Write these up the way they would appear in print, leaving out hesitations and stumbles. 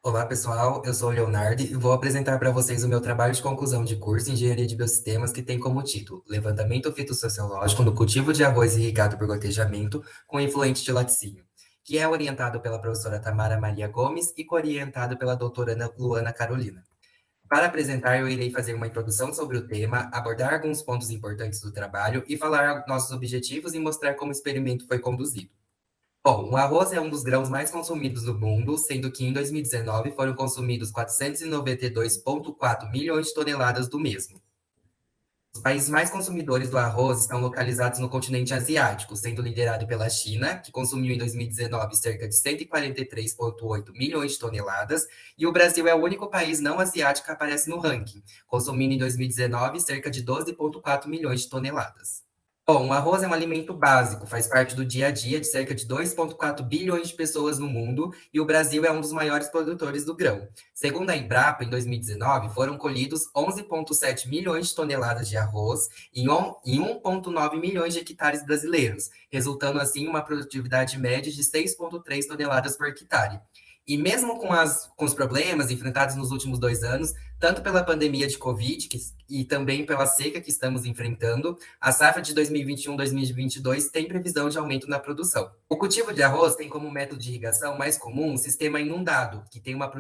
Olá, pessoal. Eu sou o Leonardo e vou apresentar para vocês o meu trabalho de conclusão de curso em Engenharia de Biosistemas, que tem como título Levantamento fitossociológico no cultivo de arroz irrigado por gotejamento com efluente de laticínio, que é orientado pela professora Tamara Maria Gomes e co-orientado pela doutora Ana Luana Carolina. Para apresentar, eu irei fazer uma introdução sobre o tema, abordar alguns pontos importantes do trabalho e falar nossos objetivos e mostrar como o experimento foi conduzido. Bom, o arroz é um dos grãos mais consumidos do mundo, sendo que em 2019 foram consumidos 492,4 milhões de toneladas do mesmo. Os países mais consumidores do arroz estão localizados no continente asiático, sendo liderado pela China, que consumiu em 2019 cerca de 143,8 milhões de toneladas, e o Brasil é o único país não asiático que aparece no ranking, consumindo em 2019 cerca de 12,4 milhões de toneladas. Bom, o arroz é um alimento básico, faz parte do dia a dia de cerca de 2,4 bilhões de pessoas no mundo e o Brasil é um dos maiores produtores do grão. Segundo a Embrapa, em 2019, foram colhidos 11,7 milhões de toneladas de arroz em 1,9 milhões de hectares brasileiros, resultando assim em uma produtividade média de 6,3 toneladas por hectare. E mesmo com os problemas enfrentados nos últimos 2 anos, tanto pela pandemia de Covid e também pela seca que estamos enfrentando, a safra de 2021-2022 tem previsão de aumento na produção. O cultivo de arroz tem como método de irrigação mais comum um sistema inundado, que tem uma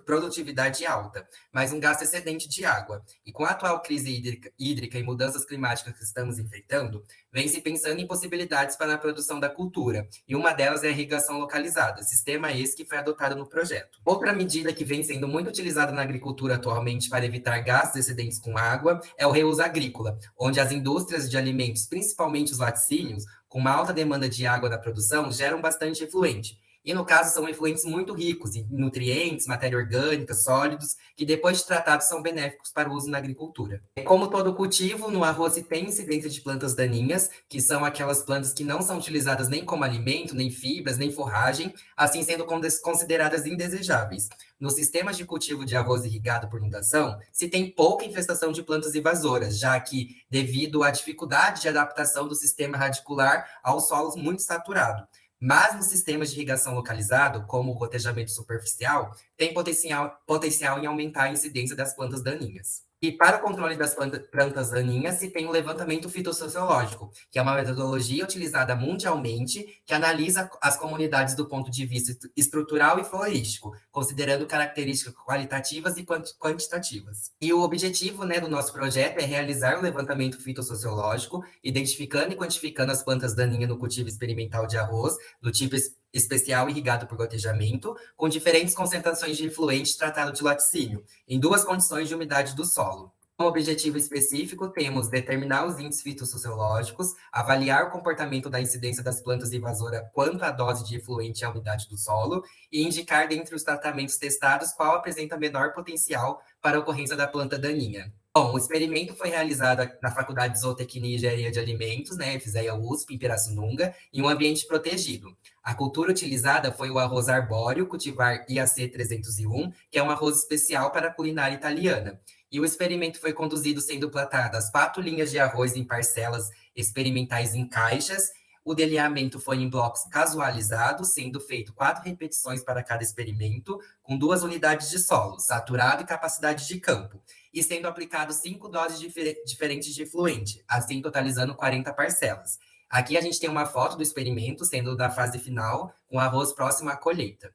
produtividade alta, mas um gasto excedente de água. E com a atual crise hídrica e mudanças climáticas que estamos enfrentando, vem se pensando em possibilidades para a produção da cultura, e uma delas é a irrigação localizada, sistema esse que foi adotado no projeto. Outra medida que vem sendo muito utilizada na agricultura atualmente para evitar gastos excedentes com água é o reuso agrícola, onde as indústrias de alimentos, principalmente os laticínios, com uma alta demanda de água na produção, geram bastante efluente. E no caso, são efluentes muito ricos em nutrientes, matéria orgânica, sólidos, que depois de tratados são benéficos para o uso na agricultura. Como todo cultivo, no arroz se tem incidência de plantas daninhas, que são aquelas plantas que não são utilizadas nem como alimento, nem fibras, nem forragem, assim sendo consideradas indesejáveis. Nos sistemas de cultivo de arroz irrigado por inundação, se tem pouca infestação de plantas invasoras, já que, devido à dificuldade de adaptação do sistema radicular aos solos muito saturados. Mas nos sistemas de irrigação localizado, como o gotejamento superficial, tem potencial em aumentar a incidência das plantas daninhas. E para o controle das plantas daninhas, se tem o levantamento fitossociológico, que é uma metodologia utilizada mundialmente que analisa as comunidades do ponto de vista estrutural e florístico, considerando características qualitativas e quantitativas. E o objetivo, do nosso projeto é realizar o levantamento fitossociológico, identificando e quantificando as plantas daninhas no cultivo experimental de arroz, do tipo especial irrigado por gotejamento, com diferentes concentrações de efluente tratado de laticínio, em duas condições de umidade do solo. Como objetivo específico, temos determinar os índices fitossociológicos, avaliar o comportamento da incidência das plantas invasoras quanto à dose de efluente e à umidade do solo, e indicar dentre os tratamentos testados qual apresenta menor potencial para a ocorrência da planta daninha. Bom, o experimento foi realizado na Faculdade de Zootecnia e Engenharia de Alimentos, FZEA USP, em Pirassununga, em um ambiente protegido. A cultura utilizada foi o arroz arbóreo, cultivar IAC 301, que é um arroz especial para a culinária italiana. E o experimento foi conduzido sendo plantadas 4 linhas de arroz em parcelas experimentais em caixas. O delineamento foi em blocos casualizados, sendo feito 4 repetições para cada experimento, com 2 unidades de solo, saturado e capacidade de campo, e sendo aplicado 5 doses diferentes de efluente, assim totalizando 40 parcelas. Aqui a gente tem uma foto do experimento, sendo da fase final, com arroz próximo à colheita.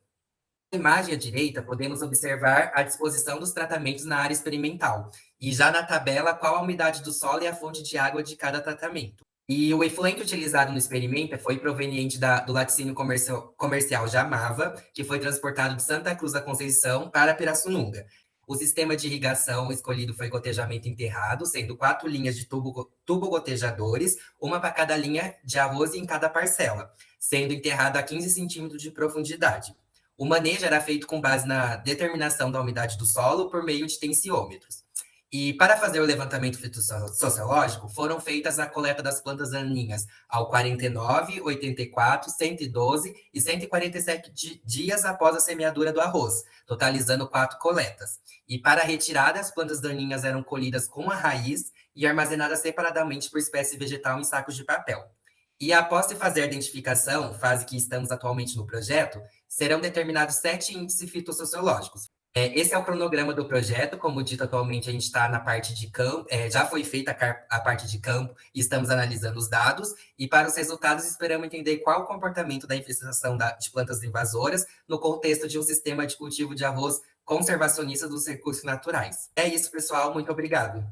Na imagem à direita, podemos observar a disposição dos tratamentos na área experimental, e já na tabela, qual a umidade do solo e a fonte de água de cada tratamento. E o efluente utilizado no experimento foi proveniente do laticínio comercial Jamava, que foi transportado de Santa Cruz da Conceição para Pirassununga. O sistema de irrigação escolhido foi gotejamento enterrado, sendo 4 linhas de tubo-gotejadores, uma para cada linha de arroz em cada parcela, sendo enterrado a 15 centímetros de profundidade. O manejo era feito com base na determinação da umidade do solo por meio de tensiômetros. E para fazer o levantamento fitossociológico, foram feitas a coleta das plantas daninhas ao 49, 84, 112 e 147 dias após a semeadura do arroz, totalizando 4 coletas. E para a retirada, as plantas daninhas eram colhidas com a raiz e armazenadas separadamente por espécie vegetal em sacos de papel. E após se fazer a identificação, fase que estamos atualmente no projeto, serão determinados 7 índices fitossociológicos. Esse é o cronograma do projeto, como dito, atualmente a gente está na parte de campo, já foi feita a parte de campo e estamos analisando os dados, e para os resultados esperamos entender qual o comportamento da infestação de plantas invasoras no contexto de um sistema de cultivo de arroz conservacionista dos recursos naturais. É isso, pessoal, muito obrigado.